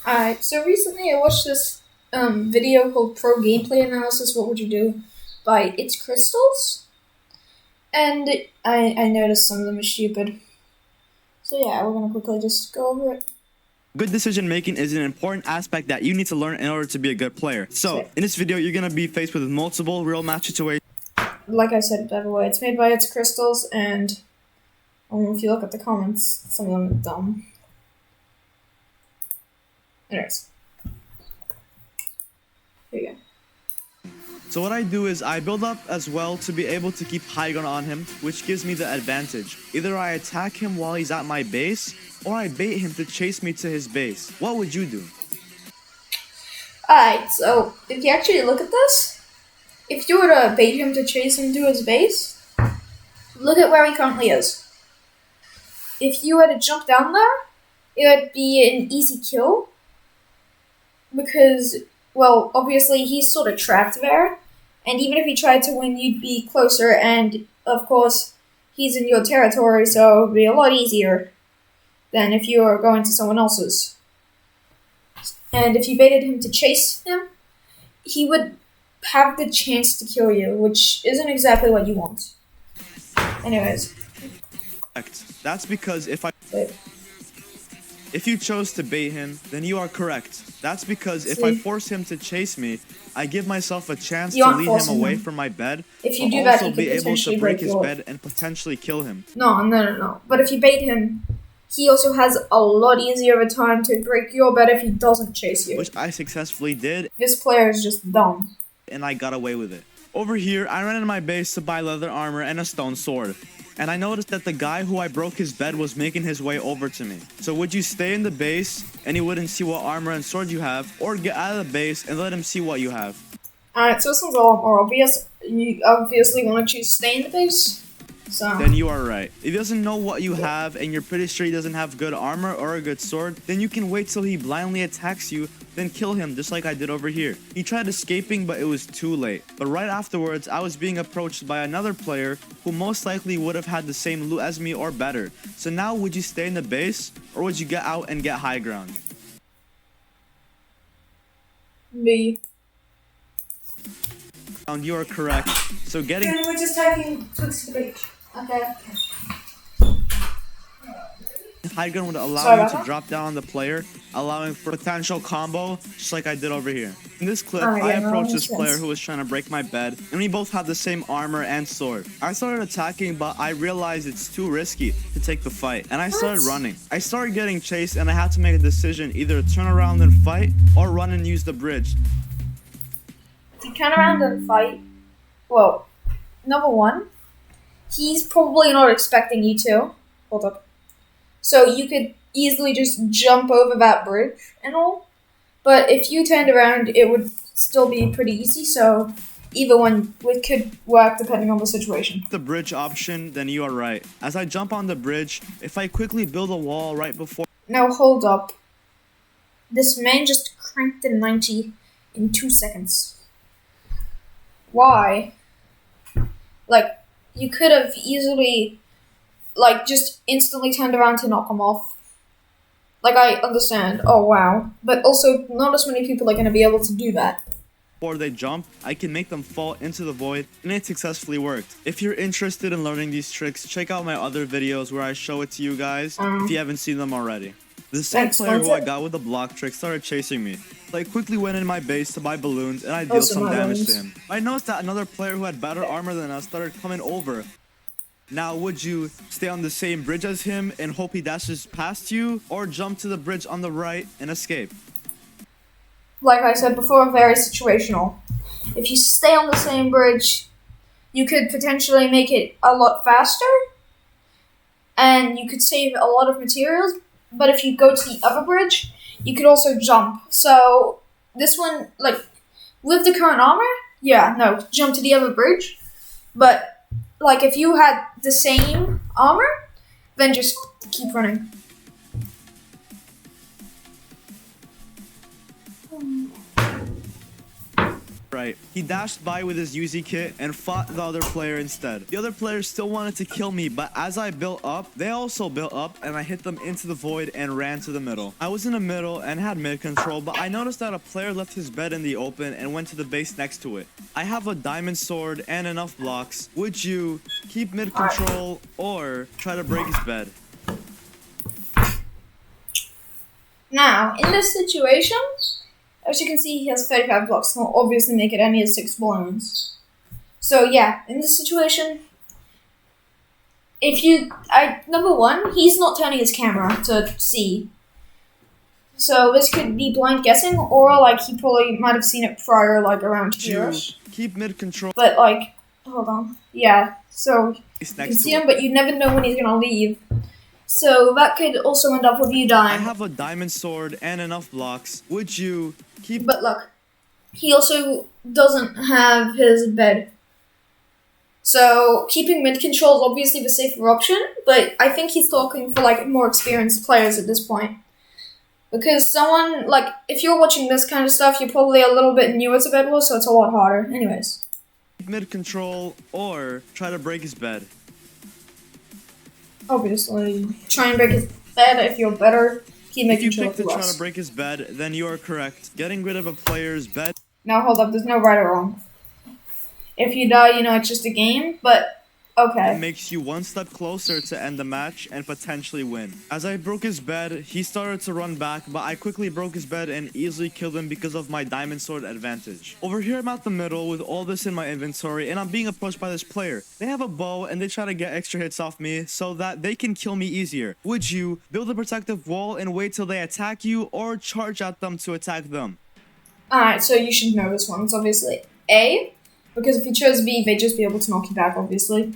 Alright, so recently I watched this video called Pro Gameplay Analysis, What Would You Do? By It's Crystals. And I noticed some of them are stupid. So yeah, we're gonna quickly just go over it. Good decision making is an important aspect that you need to learn in order to be a good player. So, in this video, you're gonna be faced with multiple real match situations. Like I said, by the way, it's made by It's Crystals, and if you look at the comments, some of them are dumb. Anyways. Here you go. So what I do is I build up as well to be able to keep high ground on him, which gives me the advantage. Either I attack him while he's at my base, or I bait him to chase me to his base. What would you do? Alright, so if you actually look at this, if you were to bait him to chase him to his base, look at where he currently is. If you were to jump down there, it would be an easy kill, because, well, obviously he's sort of trapped there, and even if he tried to win, you'd be closer, and of course, he's in your territory, so it would be a lot easier than if you were going to someone else's. And if you baited him to chase him, he would have the chance to kill you, which isn't exactly what you want. Anyways. That's because Wait. if you chose to bait him, then you are correct. That's because if I force him to chase me, I give myself a chance to lead him away from my bed. If you do that, also be able to break his bed and potentially kill him. No. But if you bait him, he also has a lot easier of a time to break your bed if he doesn't chase you. Which I successfully did. This player is just dumb. And I got away with it. Over here, I ran into my base to buy leather armor and a stone sword. And I noticed that the guy who I broke his bed was making his way over to me. So would you stay in the base and he wouldn't see what armor and sword you have, or get out of the base and let him see what you have? Alright, so this one's a lot more obvious. You obviously want to choose stay in the base. So then you are right. If he doesn't know what you have and you're pretty sure he doesn't have good armor or a good sword, then you can wait till he blindly attacks you, then kill him just like I did over here. He tried escaping, but it was too late. But right afterwards, I was being approached by another player who most likely would have had the same loot as me or better. So now would you stay in the base, or would you get out and get high ground? B. You are correct. So getting... We're just taking Twix to the beach. Okay. high ground would allow you to drop down on the player, allowing for potential combo, just like I did over here. In this clip, I approached this player who was trying to break my bed, and we both had the same armor and sword. I started attacking, but I realized it's too risky to take the fight, and I started running. I started getting chased, and I had to make a decision, either turn around and fight, or run and use the bridge. If you turn around and fight, well, number one, he's probably not expecting you to. Hold up. So you could easily just jump over that bridge and all. But if you turned around, it would still be pretty easy. So either one could work depending on the situation. The bridge option, then you are right. As I jump on the bridge, if I quickly build a wall right before... Now hold up. This man just cranked a 90 in 2 seconds. Why? Like, you could have easily, like, just instantly turned around to knock him off. Like, I understand. Oh, wow. But also, not as many people are going to be able to do that. Before they jump, I can make them fall into the void, and it successfully worked. If you're interested in learning these tricks, check out my other videos where I show it to you guys, if you haven't seen them already. The same player who I got with the block trick started chasing me. So I quickly went in my base to buy balloons, and I dealt some damage to him. I noticed that another player who had better armor than us started coming over. Now, would you stay on the same bridge as him and hope he dashes past you, or jump to the bridge on the right and escape? Like I said before, very situational. If you stay on the same bridge, you could potentially make it a lot faster, and you could save a lot of materials. But if you go to the other bridge, you could also jump. So this one, like, with the current armor, yeah, no, jump to the other bridge. But, like, if you had the same armor, then just keep running. right. He dashed by with his UZ kit and fought the other player instead. The other player still wanted to kill me, but as I built up, they also built up, and I hit them into the void and ran to the middle. I was in the middle and had mid control, but I noticed that a player left his bed in the open and went to the base next to it. I have a diamond sword and enough blocks. Would you keep mid control or try to break his bed? Now, in this situation, as you can see, he has 35 blocks. He'll obviously make it, and he has 6 balloons. So yeah, in this situation, number one, he's not turning his camera to see. So this could be blind guessing, or like he probably might have seen it prior, like around here. Keep mid control. But like, hold on, yeah. So you can see him, but you never know when he's gonna leave. So that could also end up with you dying. I have a diamond sword and enough blocks. Would you keep? But look, he also doesn't have his bed. So keeping mid control is obviously the safer option, but I think he's talking for like more experienced players at this point. Because someone, like, if you're watching this kind of stuff, you're probably a little bit newer to bedwars, so it's a lot harder. Anyways. Mid control or try to break his bed. Obviously, try and break his bed if you're better. Keep mid control. If you pick to try to break his bed, then you are correct. Getting rid of a player's bed. Now hold up, there's no right or wrong. If you die, you know it's just a game, but okay. It makes you one step closer to end the match and potentially win. As I broke his bed, he started to run back, but I quickly broke his bed and easily killed him because of my diamond sword advantage. Over here I'm at the middle with all this in my inventory, and I'm being approached by this player. They have a bow and they try to get extra hits off me so that they can kill me easier. Would you build a protective wall and wait till they attack you, or charge at them to attack them? Alright, so you should know this one. It's obviously A, because if you chose B, they'd just be able to knock you back, obviously.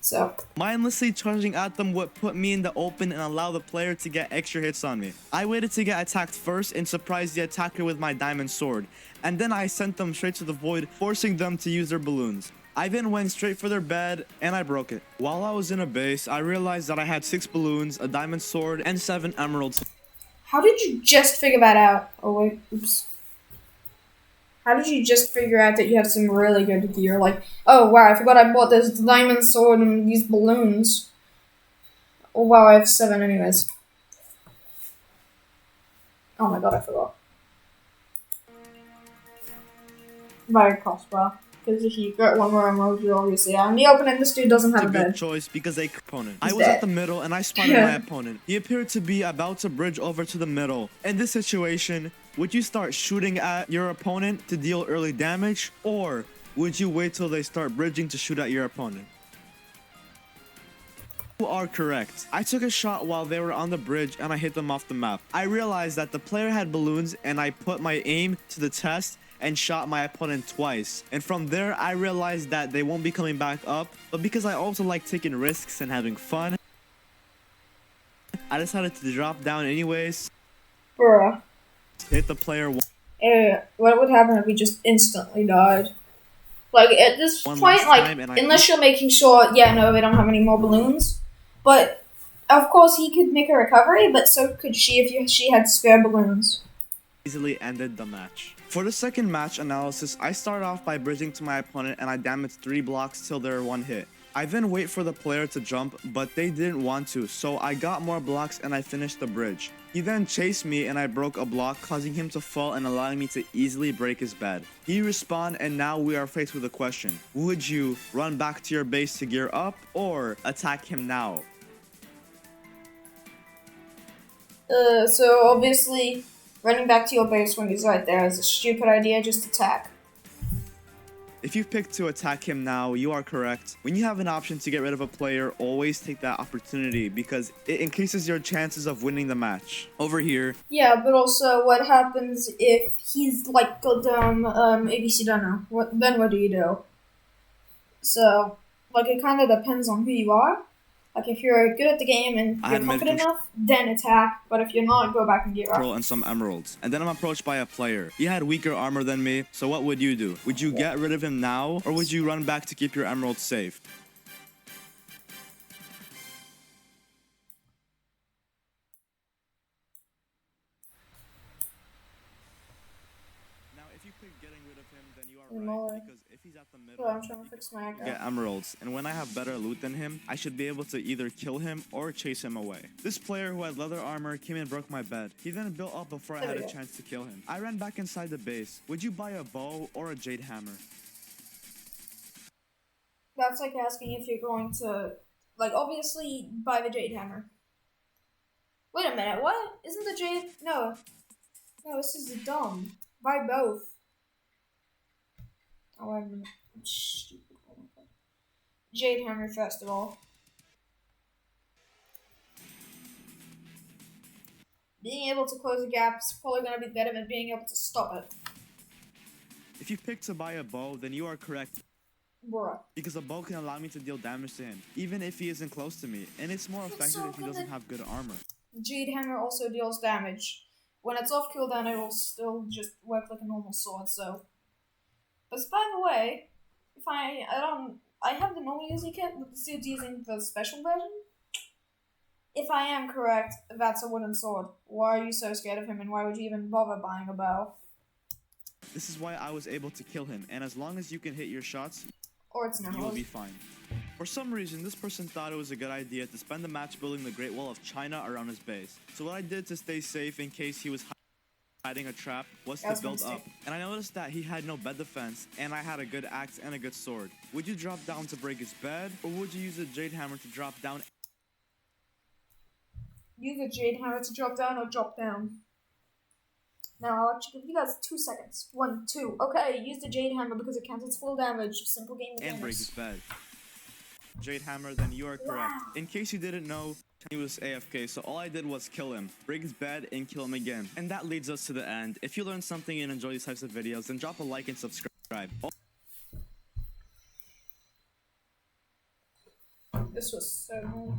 So mindlessly charging at them would put me in the open and allow the player to get extra hits on me. I waited to get attacked first and surprised the attacker with my diamond sword, and then I sent them straight to the void, forcing them to use their balloons. I then went straight for their bed and I broke it. While I was in a base, I realized that I had 6 balloons, a diamond sword, and 7 emeralds. How did you just figure that out? Oh wait, oops. How did you just figure out that you have some really good gear? Like, oh wow, I forgot I bought this diamond sword and these balloons. Oh wow, I have 7 anyways. Oh my god, I forgot. Very crossbar. Because if you get one more emerald, you obviously are. In the opening, this dude doesn't have a bed. Good choice because a opponent. I was at the middle and I spotted my opponent. He appeared to be about to bridge over to the middle. In this situation, would you start shooting at your opponent to deal early damage, or would you wait till they start bridging to shoot at your opponent? You are correct. I took a shot while they were on the bridge and I hit them off the map. I realized that the player had balloons and I put my aim to the test and shot my opponent twice. And from there, I realized that they won't be coming back up, but because I also like taking risks and having fun, I decided to drop down anyways. Bruh. Hit the player. What would happen if we just instantly died? Like, at this point, like, unless you're making sure, yeah, no, we don't have any more balloons. But, of course, he could make a recovery, but so could she if she had spare balloons. Easily ended the match. For the second match analysis, I start off by bridging to my opponent and I damaged 3 blocks till they're 1 hit. I then wait for the player to jump, but they didn't want to, so I got more blocks and I finished the bridge. He then chased me and I broke a block, causing him to fall and allowing me to easily break his bed. He respawned and now we are faced with a question. Would you run back to your base to gear up or attack him now? So obviously, running back to your base when he's right there is a stupid idea, just attack. If you pick to attack him now, you are correct. When you have an option to get rid of a player, always take that opportunity because it increases your chances of winning the match. Over here. Yeah, but also what happens if he's like goddamn ABC Dunno? Then what do you do? So, like, it kind of depends on who you are. Like, if you're good at the game and you're confident enough, then attack. But if you're not, go back and gear up. And some emeralds. And then I'm approached by a player. He had weaker armor than me, so what would you do? Would you get rid of him now, or would you run back to keep your emeralds safe? Now, if you pick getting rid of him, then you are More. right, because if he's at the middle, I'm trying to fix my get emeralds, and when I have better loot than him, I should be able to either kill him or chase him away. This player who had leather armor came and broke my bed. He then built up before I had a chance to kill him. I ran back inside the base. Would you buy a bow or a jade hammer? That's like asking if you're going to, like, obviously buy the jade hammer. Wait a minute, what? Isn't the jade... No, this is dumb. Buy both. Oh, I'm stupid. Jade hammer first of all. Being able to close the gap is probably going to be better than being able to stop it. If you pick to buy a bow, then you are correct. Bruh. Because a bow can allow me to deal damage to him, even if he isn't close to me, and it's more effective if he doesn't have good armor. Jade hammer also deals damage. When it's off cooldown, it will still just work like a normal sword, so... But by the way, if I have the normal using kit, but this dude's using the special version. If I am correct, that's a wooden sword. Why are you so scared of him, and why would you even bother buying a bow? This is why I was able to kill him, and as long as you can hit your shots, or it's you will be fine. For some reason, this person thought it was a good idea to spend the match building the Great Wall of China around his base. So what I did to stay safe in case he was hiding a trap was to build up. And I noticed that he had no bed defense, and I had a good axe and a good sword. Would you drop down to break his bed, or would you use a jade hammer to drop down? Use a jade hammer to drop down or drop down. Now I'll actually give you guys 2 seconds. 1, 2. Okay, use the jade hammer because it counts as full damage. Simple game mechanics. And break his bed. Jade hammer, then you are correct. Wow. In case you didn't know, he was AFK, so all I did was kill him, break his bed, and kill him again. And that leads us to the end. If you learned something and enjoy these types of videos, then drop a like and subscribe. This was so